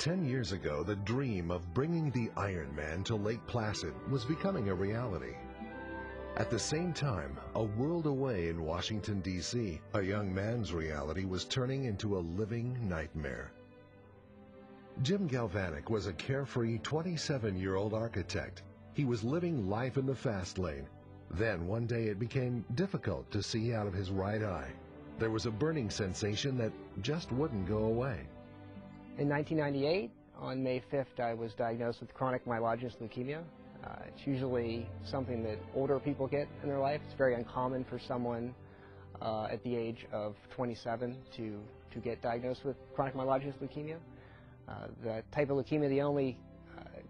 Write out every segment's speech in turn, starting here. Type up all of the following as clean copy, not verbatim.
10 years ago, the dream of bringing the Ironman to Lake Placid was becoming a reality. At the same time, a world away in Washington, D.C., a young man's reality was turning into a living nightmare. Jim Galvanek was a carefree 27-year-old architect. He was living life in the fast lane. Then one day it became difficult to see out of his right eye. There was a burning sensation that just wouldn't go away. In 1998, on May 5th, I was diagnosed with chronic myelogenous leukemia. It's usually something that older people get in their life. It's very uncommon for someone at the age of 27 to get diagnosed with chronic myelogenous leukemia. The type of leukemia, the only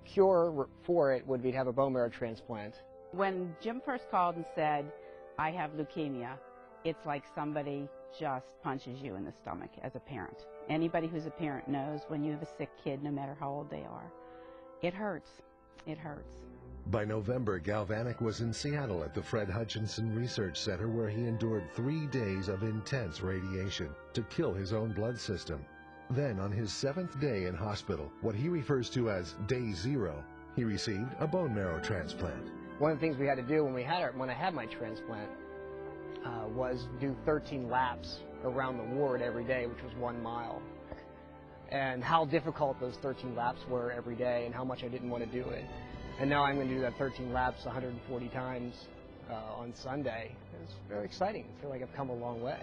cure for it would be to have a bone marrow transplant. When Jim first called and said, "I have leukemia," it's like somebody just punches you in the stomach as a parent. Anybody who's a parent knows when you have a sick kid, no matter how old they are, it hurts. It hurts. By November, Galvanek was in Seattle at the Fred Hutchinson Research Center, where he endured 3 days of intense radiation to kill his own blood system. Then, on his 7th day in hospital, what he refers to as day 0, he received a bone marrow transplant. One of the things we had to do when I had my transplant was do 13 laps around the ward every day, which was 1 mile. And how difficult those 13 laps were every day and how much I didn't want to do it. And now I'm going to do that 13 laps 140 times on Sunday. It's very exciting. I feel like I've come a long way.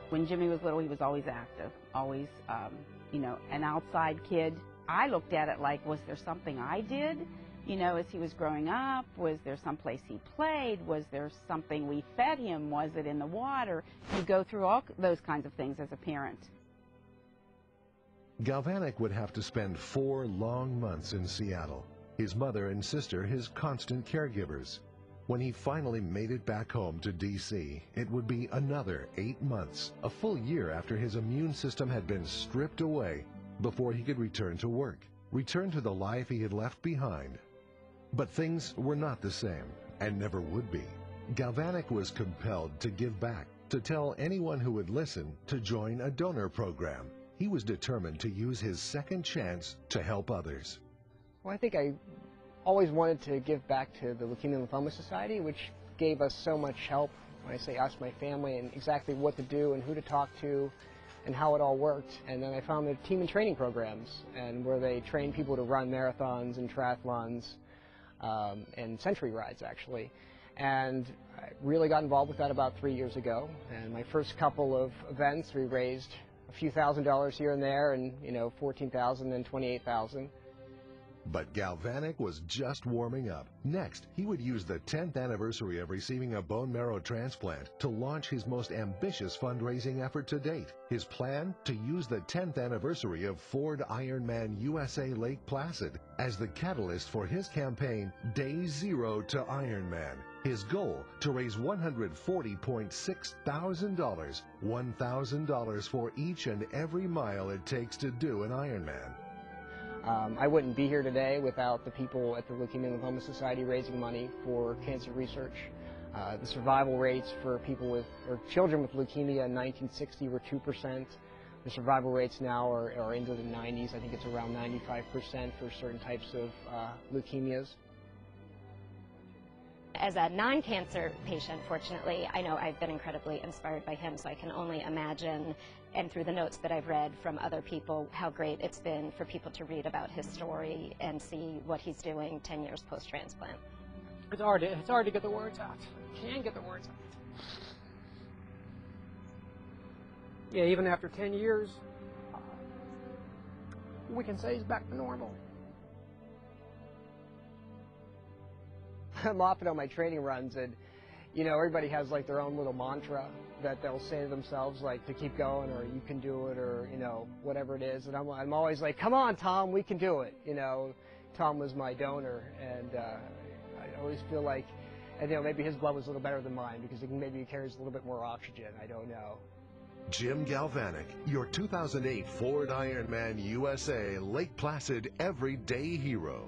When Jimmy was little, he was always active, always, an outside kid. I looked at it like, was there something I did? As he was growing up, was there some place he played? Was there something we fed him? Was it in the water? You go through all those kinds of things as a parent. Galvanek would have to spend 4 long months in Seattle. His mother and sister, his constant caregivers. When he finally made it back home to D.C., it would be another 8 months, a full year after his immune system had been stripped away, before he could return to work, return to the life he had left behind. But things were not the same, and never would be. Galvanek was compelled to give back, to tell anyone who would listen to join a donor program. He was determined to use his second chance to help others. Well, I think I always wanted to give back to the Leukemia and Lymphoma Society, which gave us so much help. When I say us, my family, and exactly what to do and who to talk to and how it all worked. And then I found the team and training programs, and where they train people to run marathons and triathlons and century rides, actually. And I really got involved with that about 3 years ago. And my first couple of events, we raised a few $1,000s here and there, and $14,000 and $28,000. But Galvanek was just warming up. Next, he would use the 10th anniversary of receiving a bone marrow transplant to launch his most ambitious fundraising effort to date. His plan? To use the 10th anniversary of Ford Ironman USA Lake Placid as the catalyst for his campaign, Day 0 to Ironman. His goal? To raise $140.6 thousand, $1,000 for each and every mile it takes to do an Ironman. I wouldn't be here today without the people at the Leukemia and Lymphoma Society raising money for cancer research. The survival rates for people or children with leukemia in 1960 were 2%. The survival rates now are into the 90s. I think it's around 95% for certain types of leukemias. As a non-cancer patient, fortunately, I know I've been incredibly inspired by him, so I can only imagine, and through the notes that I've read from other people, how great it's been for people to read about his story and see what he's doing 10 years post-transplant. It's hard to get the words out. You can't get the words out. Yeah, even after 10 years, we can say he's back to normal. I'm often on my training runs, and everybody has like their own little mantra that they'll say to themselves, like to keep going, or you can do it, or whatever it is. And I'm always like, come on, Tom, we can do it. Tom was my donor, and I always feel like, and maybe his blood was a little better than mine because maybe he carries a little bit more oxygen. I don't know. Jim Galvanek, your 2008 Ford Ironman USA Lake Placid Everyday Hero.